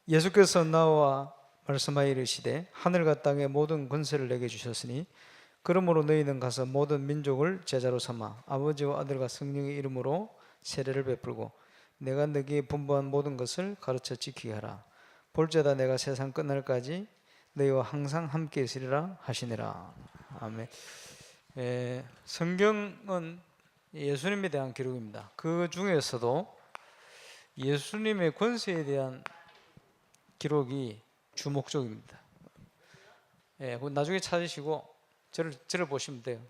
예수께서 나와 말씀하여 이르시되 하늘과 땅의 모든 권세를 내게 주셨으니 그러므로 너희는 가서 모든 민족을 제자로 삼아 아버지와 아들과 성령의 이름으로 세례를 베풀고 내가 너희에게 분부한 모든 것을 가르쳐 지키게 하라. 볼지어다 내가 세상 끝날까지 너희와 항상 함께 있으리라 하시니라. 아멘. 성경은 예수님에 대한 기록입니다. 그 중에서도 예수님의 권세에 대한 기록이 주목적입니다. 나중에 찾으시고 저를 보시면 돼요.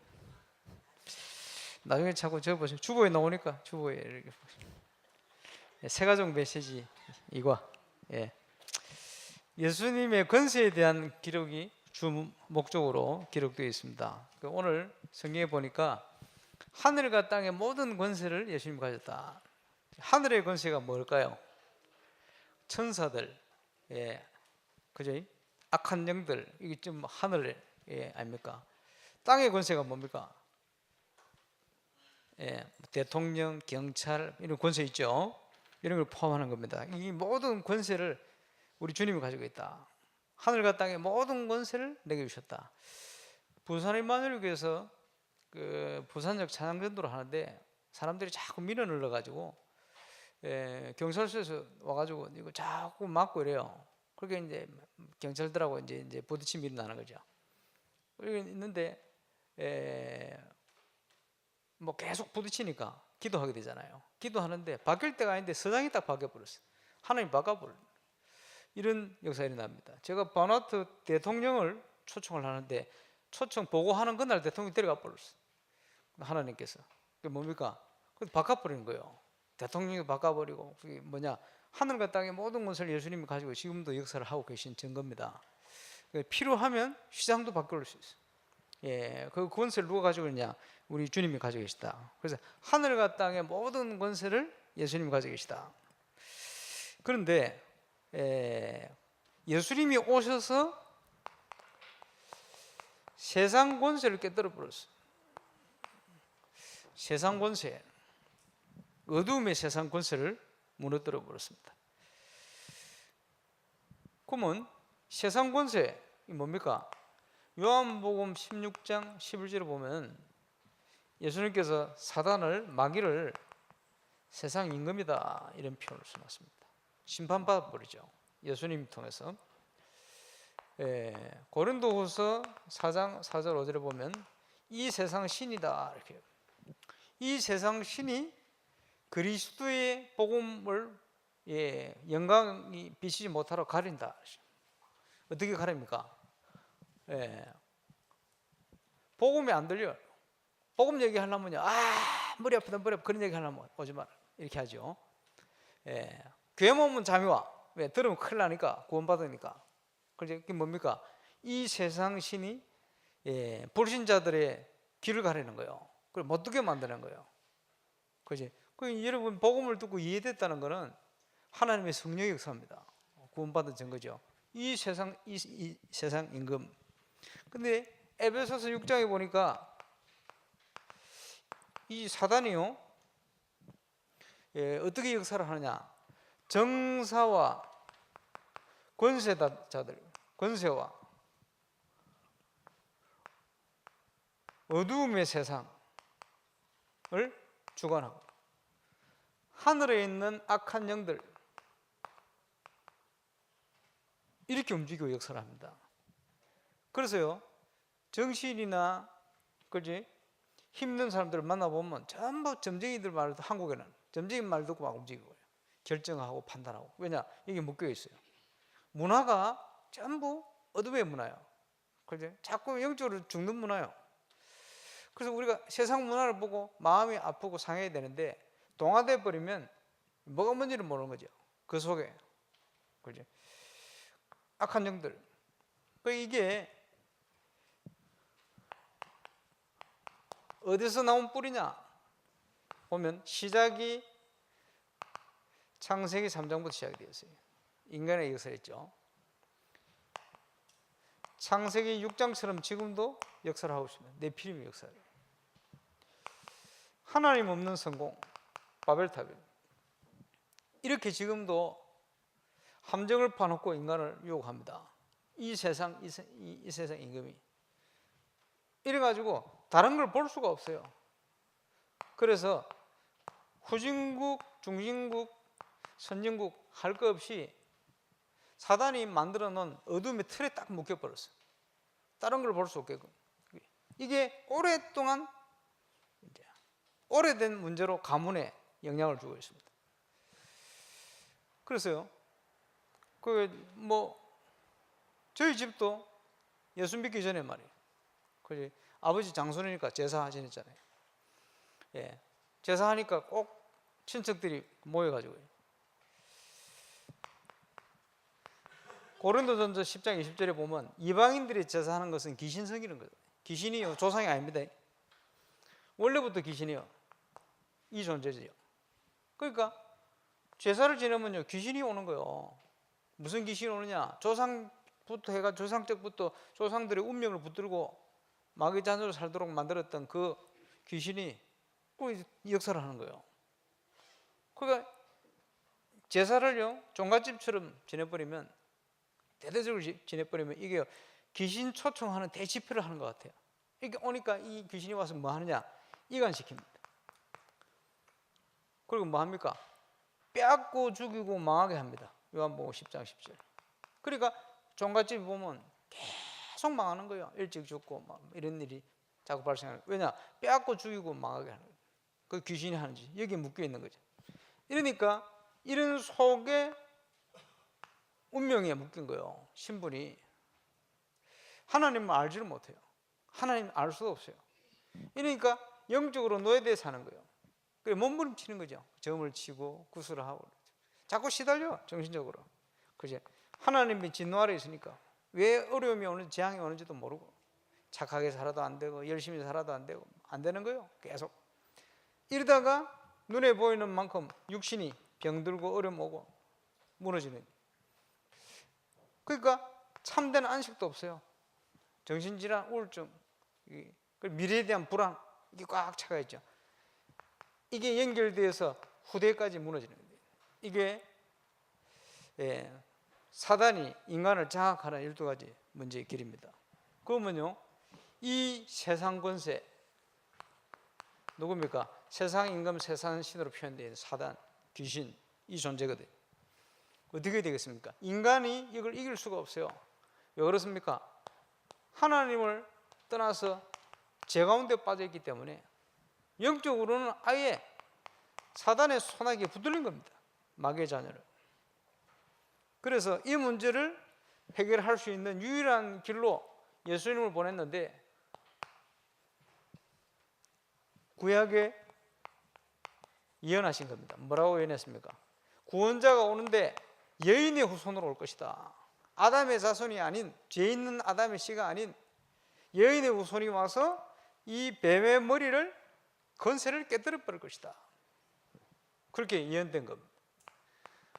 나중에 찾고 저 보시면 주보에 나오니까 주보에 이렇게 보시면 세가족 메시지 이과 예수님의 권세에 대한 기록이 주목적으로 기록되어 있습니다. 오늘 성경에 보니까 하늘과 땅의 모든 권세를 예수님이 가졌다. 하늘의 권세가 뭘까요? 천사들, 그죠? 악한 영들, 이게 좀 하늘 아닙니까? 땅의 권세가 뭡니까? 대통령, 경찰 이런 권세 있죠. 이런 걸 포함하는 겁니다. 이 모든 권세를 우리 주님이 가지고 있다. 하늘과 땅의 모든 권세를 내게 주셨다. 부산 임마누엘교회에서 그 부산역 찬양전도를 하는데 사람들이 자꾸 밀어 넣어 가지고 경찰서에서 와가지고 이거 자꾸 막고 이래요. 그렇게 이제 경찰들하고 이제 부딪힘이 일어나는 거죠. 그렇게 있는데 뭐 계속 부딪히니까 기도하게 되잖아요. 기도하는데 바뀔 때가 아닌데 서장이 딱 바뀌어버렸어요. 하나님 바꿔버려. 이런 역사가 일어납니다. 제가 바누아투 대통령을 초청을 하는데 초청 보고하는 그날 대통령이 데려가 버렸어요. 하나님께서. 그게 뭡니까? 그래서 바꿔버리는 거예요. 대통령이 바꿔버리고 그게 뭐냐? 하늘과 땅의 모든 것을 예수님이 가지고 지금도 역사를 하고 계신 증거입니다. 필요하면 시장도 바꿀 수 있어요. 그 권세를 누가 가지고 있냐? 우리 주님이 가지고 계시다. 그래서 하늘과 땅의 모든 권세를 예수님이 가지고 계시다. 그런데 예수님이 오셔서 세상 권세를 깨뜨려 버렸어요. 세상 권세, 어두움의 세상 권세를 무너뜨려 버렸습니다. 그러면 세상 권세이 뭡니까? 요한복음 16장 11절에 보면 예수님께서 사단을, 마귀를 세상 임금이다 이런 표현을 써놨습니다. 심판받아 버리죠. 예수님 통해서. 고린도후서 4장 4절 5절에 보면 이 세상 신이다 이렇게. 이 세상 신이 그리스도의 복음을 영광이 비치지 못하러 가린다. 어떻게 가립니까? 복음이 안 들려요. 복음 얘기하려면요, 머리 아프다 머리 아프다 그런 얘기 하려면 오지 마라 이렇게 하죠. 교회 오면 잠이 와. 왜? 들으면 큰일 나니까, 구원받으니까. 그래서 그게 뭡니까? 이 세상 신이 불신자들의 길을 가리는 거예요. 그걸 못 듣게 만드는 거예요. 그지? 여러분 복음을 듣고 이해됐다는 것은 하나님의 성령의 역사입니다. 구원받은 증거죠. 이 세상 임금. 근데 에베소서 6장에 보니까 이 사단이요, 어떻게 역사를 하느냐? 정사와 권세자들, 권세와 어두움의 세상을 주관하고 하늘에 있는 악한 영들 이렇게 움직이고 역사를 합니다. 그래서요, 정치인이나 그지 힘든 사람들을 만나보면 전부 점쟁이들 말도, 한국에는 점쟁이 말 듣고 막 움직이고요. 결정하고 판단하고. 왜냐? 이게 묶여 있어요. 문화가 전부 어둠의 문화예요. 그죠? 자꾸 영적으로 죽는 문화예요. 그래서 우리가 세상 문화를 보고 마음이 아프고 상해야 되는데 동화돼 버리면 뭐가 뭔지를 모르는 거죠. 그 속에. 그죠? 악한 영들. 이게 어디서 나온 뿌리냐? 보면 시작이 창세기 3장부터 시작이 되었어요. 인간의 역사였죠. 창세기 6장처럼 지금도 역사를 하고 있습니다. 네피림의 역사를. 하나님 없는 성공, 바벨탑. 이렇게 지금도 함정을 파놓고 인간을 유혹합니다. 이 세상 임금이. 이래가지고 다른 걸 볼 수가 없어요. 그래서 후진국, 중진국, 선진국 할 것 없이 사단이 만들어 놓은 어둠의 틀에 딱 묶여버렸어요. 다른 걸 볼 수 없게끔. 이게 오랫동안 오래된 문제로 가문에 영향을 주고 있습니다. 그래서요, 저희 집도 예수 믿기 전에 말이에요. 아버지 장손이니까 제사 지냈잖아요. 예, 제사하니까 꼭 친척들이 모여가지고 고린도전서 10장 20절에 보면 이방인들이 제사하는 것은 귀신 섬기는 거예요. 귀신이요, 조상이 아닙니다. 원래부터 귀신이요, 이 존재지요. 그러니까 제사를 지내면요 귀신이 오는 거예요. 무슨 귀신이 오느냐? 조상부터 해가 조상적부터 조상들의 운명을 붙들고 마귀 자녀로 살도록 만들었던 그 귀신이 꼭 역사를 하는 거예요. 그러니까 제사를요 종갓집처럼 지내버리면, 대대적으로 지내버리면 이게 귀신 초청하는 대집회를 하는 것 같아요. 이렇게 오니까 이 귀신이 와서 뭐 하느냐? 이간시킵니다. 그리고 뭐 합니까? 빼앗고 죽이고 망하게 합니다. 요한복음 10장 10절. 그러니까 종갓집 보면 계속 망하는 거예요. 일찍 죽고 막 이런 일이 자꾸 발생하는 거예요. 왜냐? 빼앗고 죽이고 망하게 하는 거예요. 그 귀신이 하는 짓, 여기에 묶여 있는 거죠. 이러니까 이런 속에 운명에 묶인 거예요. 신분이. 하나님을 알지를 못해요. 하나님 알 수도 없어요. 이러니까 영적으로 노예되어 사는 거예요. 그래 몸부림치는 거죠. 점을 치고 구슬을 하고 자꾸 시달려 정신적으로. 그죠? 하나님이 진노 아래 있으니까 왜 어려움이 오는지, 재앙이 오는지도 모르고, 착하게 살아도 안 되고 열심히 살아도 안 되고 안 되는 거예요. 계속 이러다가 눈에 보이는 만큼 육신이 병들고 어려움 오고 무너지는. 그러니까 참된 안식도 없어요. 정신질환, 우울증, 미래에 대한 불안, 이게 꽉 차가 있죠. 이게 연결되어서 후대까지 무너지는 거예요. 이게 사단이 인간을 장악하는 12가지 문제의 길입니다. 그러면요, 이 세상 권세 누굽니까? 세상 임금, 세상 신으로 표현되어 있는 사단, 귀신, 이 존재거든요. 어떻게 되겠습니까? 인간이 이걸 이길 수가 없어요. 왜 그렇습니까? 하나님을 떠나서 죄 가운데 빠져있기 때문에 영적으로는 아예 사단의 손아귀에 붙들린 겁니다. 마귀의 자녀를. 그래서 이 문제를 해결할 수 있는 유일한 길로 예수님을 보냈는데, 구약에 예언하신 겁니다. 뭐라고 예언했습니까? 구원자가 오는데 여인의 후손으로 올 것이다. 아담의 자손이 아닌, 죄 있는 아담의 씨가 아닌 여인의 후손이 와서 이 뱀의 머리를, 건세를 깨뜨려 버릴 것이다. 그렇게 예언된 겁니다.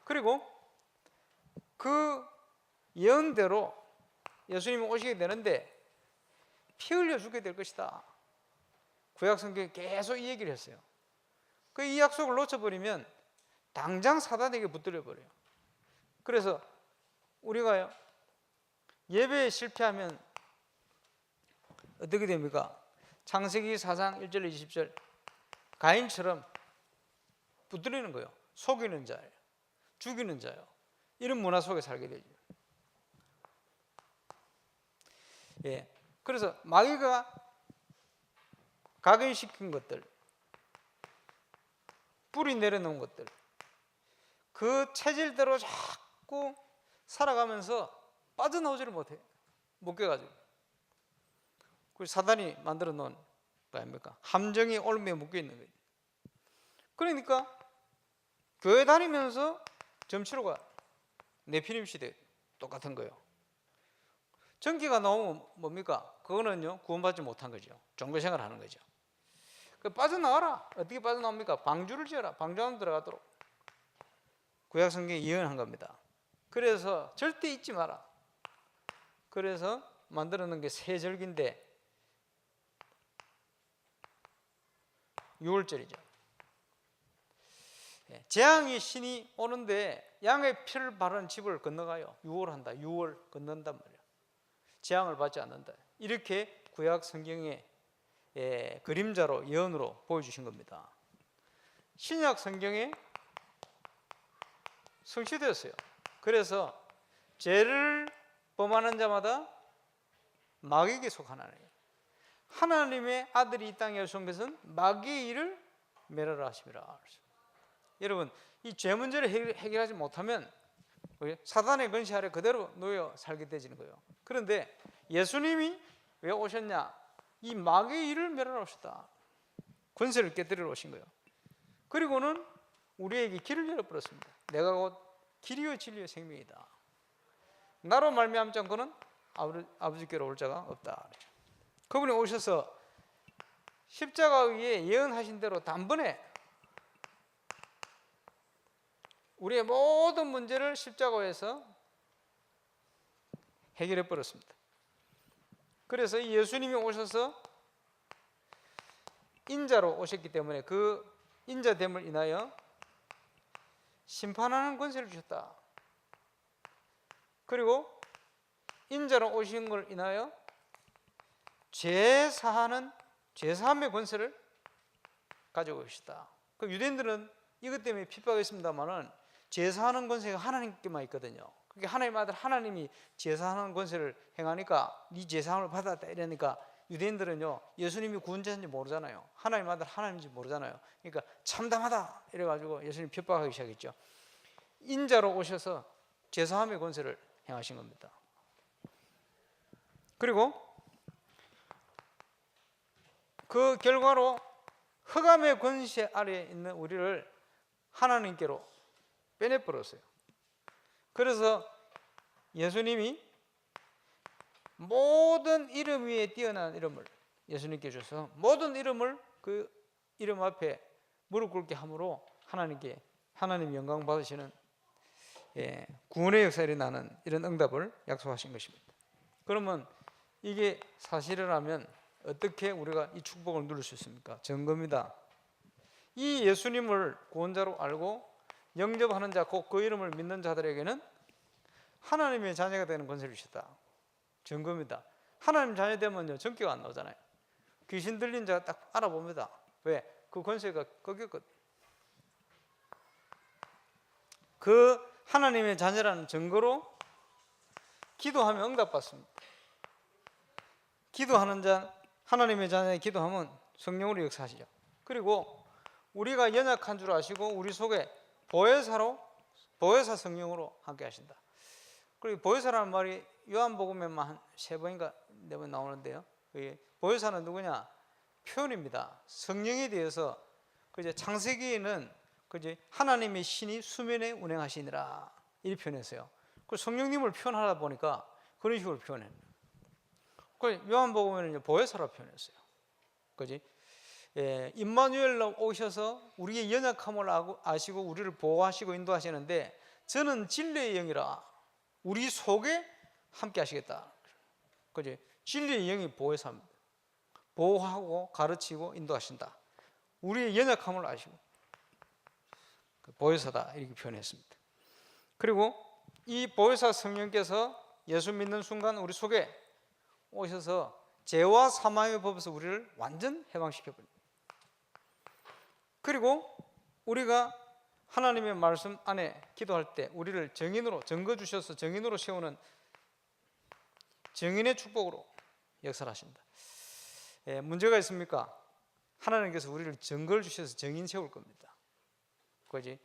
그리고 그 예언대로 예수님이 오시게 되는데 피 흘려 죽게 될 것이다. 구약 성경에 계속 이 얘기를 했어요. 그 이 약속을 놓쳐버리면 당장 사단에게 붙들려 버려요. 그래서 우리가요, 예배에 실패하면 어떻게 됩니까? 창세기 4장 1절 20절 가인처럼 붙들리는 거예요. 속이는 자예요, 죽이는 자예요. 이런 문화 속에 살게 되죠. 그래서 마귀가 각인시킨 것들, 뿌리 내려놓은 것들, 그 체질대로 자꾸 살아가면서 빠져나오지를 못해요. 묶여가지고. 그 사단이 만들어 놓은 거 아닙니까? 함정이 올무에 묶여 있는 거예요. 그러니까 교회 다니면서 점치러가 네피림 시대 똑같은 거예요. 전기가 나오면 뭡니까? 그거는요 구원받지 못한 거죠. 종교생활 하는 거죠. 빠져나와라. 어떻게 빠져나옵니까? 방주를 지어라. 방주 안에 들어가도록 구약 성경에 예언한 겁니다. 그래서 절대 잊지 마라. 그래서 만들어 놓은 게 세 절기인데 6월절이죠. 재앙이 신이 오는데 양의 피를 바르는 집을 건너가요. 유월한다. 유월 건넌단 말이에요. 재앙을 받지 않는다. 이렇게 구약 성경의 그림자로 예언으로 보여주신 겁니다. 신약 성경에 성취되었어요. 그래서 죄를 범하는 자마다 마귀에게 속하나니 하나님의 아들이 이 땅에 오신 것은 마귀의 일을 멸하라 하심이라. 여러분, 이 죄 문제를 해결하지 못하면 사단의 권세 아래 그대로 놓여 살게 되지는 거예요. 그런데 예수님이 왜 오셨냐? 이 마귀의 일을 멸하러 오셨다. 권세를 깨뜨리러 오신 거예요. 그리고는 우리에게 길을 열어버렸습니다. 내가 곧 길이요 진리요 생명이다. 나로 말미암지 않고는 아버지께로 올 자가 없다. 그분이 오셔서 십자가 위에 예언하신 대로 단번에 우리의 모든 문제를 십자가에서 해결해 버렸습니다. 그래서 예수님이 오셔서 인자로 오셨기 때문에 그 인자됨을 인하여 심판하는 권세를 주셨다. 그리고 인자로 오신 걸 인하여 죄사함의 권세를 가지고 계시다. 그 유대인들은 이것 때문에 핍박했습니다만은 제사하는 권세가 하나님께만 있거든요. 그게 하나님 아들 하나님이 제사하는 권세를 행하니까 네 제사함을 받았다 이러니까 유대인들은요 예수님이 구원자인지 모르잖아요. 하나님 아들 하나님인지 모르잖아요. 그러니까 참담하다 이래가지고 예수님 핍박하기 시작했죠. 인자로 오셔서 제사함의 권세를 행하신 겁니다. 그리고 그 결과로 흑암의 권세 아래에 있는 우리를 하나님께로 빼내버렸어요. 그래서 예수님이 모든 이름 위에 뛰어난 이름을 예수님께 주셔서 모든 이름을 그 이름 앞에 무릎 꿇게 함으로 하나님 영광 받으시는 구원의 역사가 일어나는 이런 응답을 약속하신 것입니다. 그러면 이게 사실이라면 어떻게 우리가 이 축복을 누릴 수 있습니까? 증거입니다. 이 예수님을 구원자로 알고 영접하는 자, 곧 그 이름을 믿는 자들에게는 하나님의 자녀가 되는 권세를 주셨다. 증거입니다. 하나님 자녀 되면요 전기가 안 나오잖아요. 귀신 들린 자가 딱 알아봅니다. 왜? 그 권세가 꺾였거든. 그 하나님의 자녀라는 증거로 기도하면 응답받습니다. 기도하는 자, 하나님의 자녀의 기도하면 성령으로 역사하시죠. 그리고 우리가 연약한 줄 아시고 우리 속에 보혜사 성령으로 함께 하신다. 그리고 보혜사라는 말이 요한복음에만 한 3번인가 4번 나오는데요. 보혜사는 누구냐? 표현입니다. 성령에 대해서 창세기에는 하나님의 신이 수면에 운행하시니라 이렇게 표현했어요. 그 성령님을 표현하다 보니까 그런 식으로 표현했어요. 요한복음에는 보혜사라 표현했어요. 그지? 임마누엘로 오셔서 우리의 연약함을 아시고 우리를 보호하시고 인도하시는데 저는 진리의 영이라 우리 속에 함께 하시겠다. 그지? 진리의 영이 보혜사입니다. 보호하고 가르치고 인도하신다. 우리의 연약함을 아시고 보혜사다 이렇게 표현했습니다. 그리고 이 보혜사 성령께서 예수 믿는 순간 우리 속에 오셔서 죄와 사망의 법에서 우리를 완전 해방시켜버립니다. 그리고 우리가 하나님의 말씀 안에 기도할 때 우리를 증인으로 증거 주셔서 증인으로 세우는 증인의 축복으로 역사를 하신다. 문제가 있습니까? 하나님께서 우리를 증거를 주셔서 증인 세울 겁니다. 그지?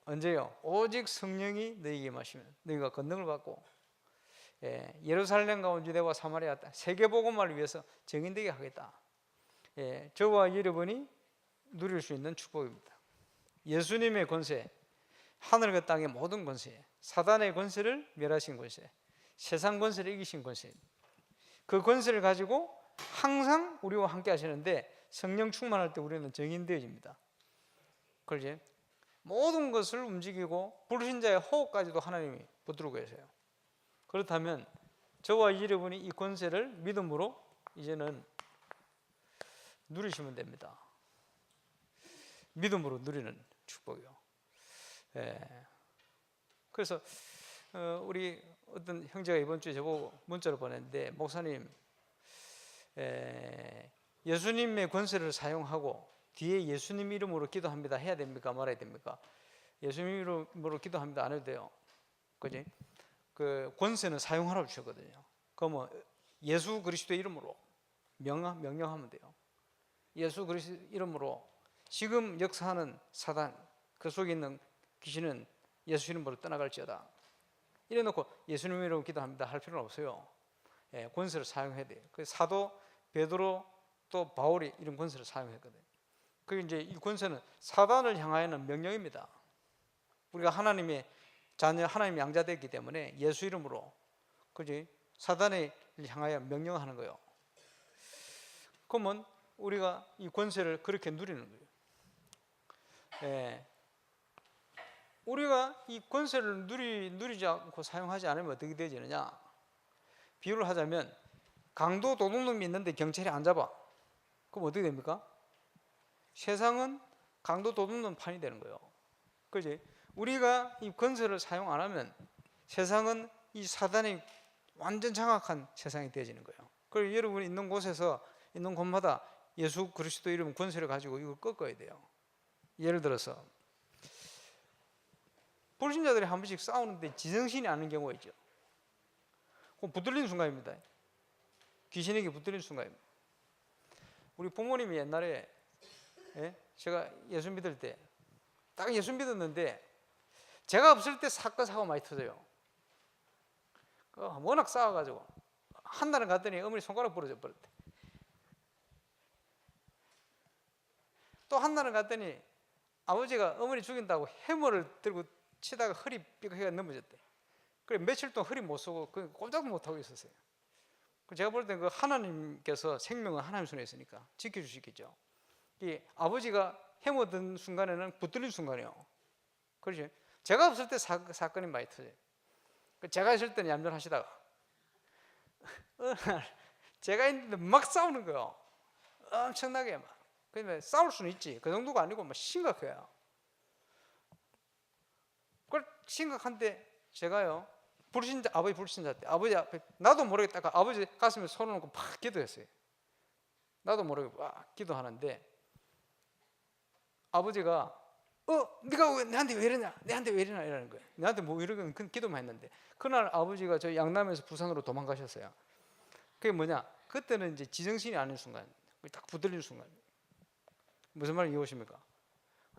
언제요? 오직 성령이 너희에게 임하시면 너희가 권능을 받고 예루살렘과 온 유대와 사마리아 세계복음화를 위해서 증인되게 하겠다. 저와 여러분이 누릴 수 있는 축복입니다. 예수님의 권세, 하늘과 땅의 모든 권세, 사단의 권세를 멸하신 권세, 세상 권세를 이기신 권세, 그 권세를 가지고 항상 우리와 함께 하시는데 성령 충만할 때 우리는 증인되어집니다. 그렇지? 모든 것을 움직이고 부르신 자의 호흡까지도 하나님이 붙들고 계세요. 그렇다면 저와 여러분이 이 권세를 믿음으로 이제는 누리시면 됩니다. 믿음으로 누리는 축복이요. 그래서 우리 어떤 형제가 이번 주에 저보고 문자를 보냈는데, 목사님, 예수님의 권세를 사용하고 뒤에 예수님 이름으로 기도합니다 해야 됩니까 말아야 됩니까? 예수님 이름으로 기도합니다 안 해도 돼요. 그지? 그 권세는 사용하라고 주셨거든요. 그러면 예수 그리스도 이름으로 명령하면 돼요. 예수 그리스도 이름으로 지금 역사하는 사단, 그 속에 있는 귀신은 예수 이름으로 떠나갈지어다. 이래 놓고 예수님 이름으로 기도합니다 할 필요는 없어요. 권세를 사용해야 돼요. 그 사도 베드로 또 바울이 이런 권세를 사용했거든요. 그 이제 이 권세는 사단을 향하여는 명령입니다. 우리가 하나님의 자녀, 하나님의 양자 됐기 때문에 예수 이름으로, 그지? 사단을 향하여 명령하는 거예요. 그러면 우리가 이 권세를 그렇게 누리는 거예요. 우리가 이 권세를 누리지 않고 사용하지 않으면 어떻게 되지느냐? 비유를 하자면 강도 도둑놈이 있는데 경찰이 안 잡아. 그럼 어떻게 됩니까? 세상은 강도 도둑놈 판이 되는 거예요. 그지? 우리가 이 권세를 사용 안 하면 세상은 이 사단이 완전 장악한 세상이 되어지는 거예요. 그리고 여러분이 있는 곳에서 있는 곳마다 예수 그리스도 이름 권세를 가지고 이걸 꺾어야 돼요. 예를 들어서 불신자들이 한 번씩 싸우는데 지정신이 않는 경우가 있죠. 그럼 붙들리는 순간입니다. 귀신에게 붙들리는 순간입니다. 우리 부모님이 옛날에 제가 예수 믿을 때 딱 예수 믿었는데 제가 없을 때 사건 많이 터져요. 워낙 싸워가지고 한 달은 갔더니 어머니 손가락 부러져 버렸대. 또 한 달은 갔더니 아버지가 어머니 죽인다고 해머를 들고 치다가 허리 삐걱해가 넘어졌대. 그래 며칠 동안 허리 못 쓰고 꼼짝도 못 하고 있었어요. 제가 볼 때 그 하나님께서 생명은 하나님 손에 있으니까 지켜주시겠죠. 이 아버지가 해머 든 순간에는 붙들린 순간이에요. 그렇죠? 제가 없을 때 사건이 많이 터져요. 제가 있을 때는 얌전하시다가 어느 날 제가 있는데 막 싸우는 거예요. 엄청나게 막. 그러면 싸울 수는 있지. 그 정도가 아니고 막 심각해요. 그걸 심각한데 제가요, 아버지 불신자 때 아버지 앞에 나도 모르겠다가 아버지 가슴에 손을 놓고 팍 기도했어요. 나도 모르게 막 기도하는데 아버지가 네가 왜 내한테 왜 이러냐, 내한테 왜 이러냐 이러는 거예요. 내한테 뭐 이러는 기도만 했는데 그날 아버지가 저 양남에서 부산으로 도망가셨어요. 그게 뭐냐? 그때는 이제 지정신이 아닌 순간, 딱 붙들리는 순간. 무슨 말을 이해오십니까?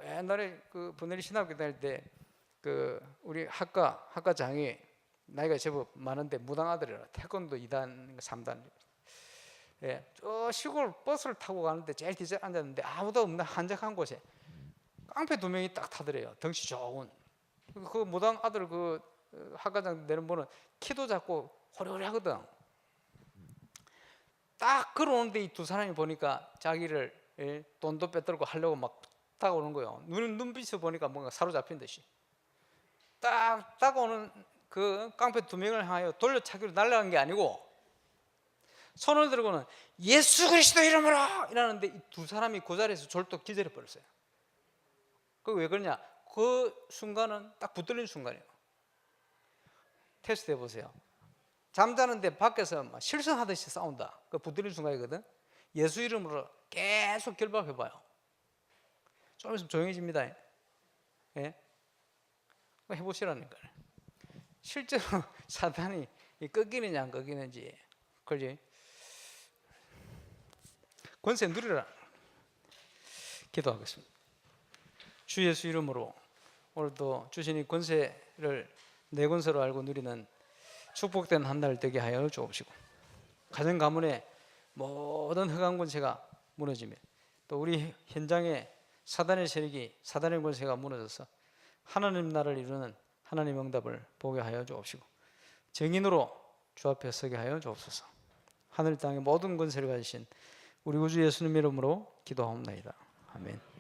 옛날에 그 분해리 신학교 다닐 때 그 우리 학과장이 나이가 제법 많은데 무당 아들이라 태권도 2단, 3단. 저 시골 버스를 타고 가는데 제일 뒤에 앉았는데 아무도 없는 한적한 곳에 깡패 2명이 딱 타더래요. 덩치 좋은. 그 무당 아들 그 학과장 되는 분은 키도 작고 호리호리하거든. 딱 걸어오는데 이 두 사람이 보니까 자기를 돈도 빼들고 하려고 막 다가오는 거예요. 눈빛을 보니까 뭔가 사로잡힌 듯이. 딱 다가오는 그 깡패 2명을 향하여 돌려차기로 날아간 게 아니고 손을 들고는 예수 그리스도 이름으로 이러는데 이 두 사람이 그 자리에서 졸도 기절해 버렸어요. 그 왜 그러냐? 그 순간은 딱 붙들린 순간이에요. 테스트 해보세요. 잠자는데 밖에서 막 실성하듯이 싸운다. 그 붙들린 순간이거든. 예수 이름으로 계속 결박해봐요. 좀 있으면 조용해집니다. 예? 해보시라는 거예요. 실제로 사단이 꺾이느냐 안 꺾이는지, 그렇지? 권세 누리라. 기도하겠습니다. 주 예수 이름으로 오늘도 주신 이 권세를 내 권세로 알고 누리는 축복된 한 달 되게 하여 주옵시고, 가정 가문의 모든 흑암 권세가 무너지며 또 우리 현장에 사단의 세력이, 사단의 권세가 무너져서 하나님 나라를 이루는 하나님 응답을 보게 하여 주옵시고, 정인으로 주 앞에 서게 하여 주옵소서. 하늘 땅의 모든 권세를 가지신 우리 구주 예수님 이름으로 기도하옵나이다. 아멘.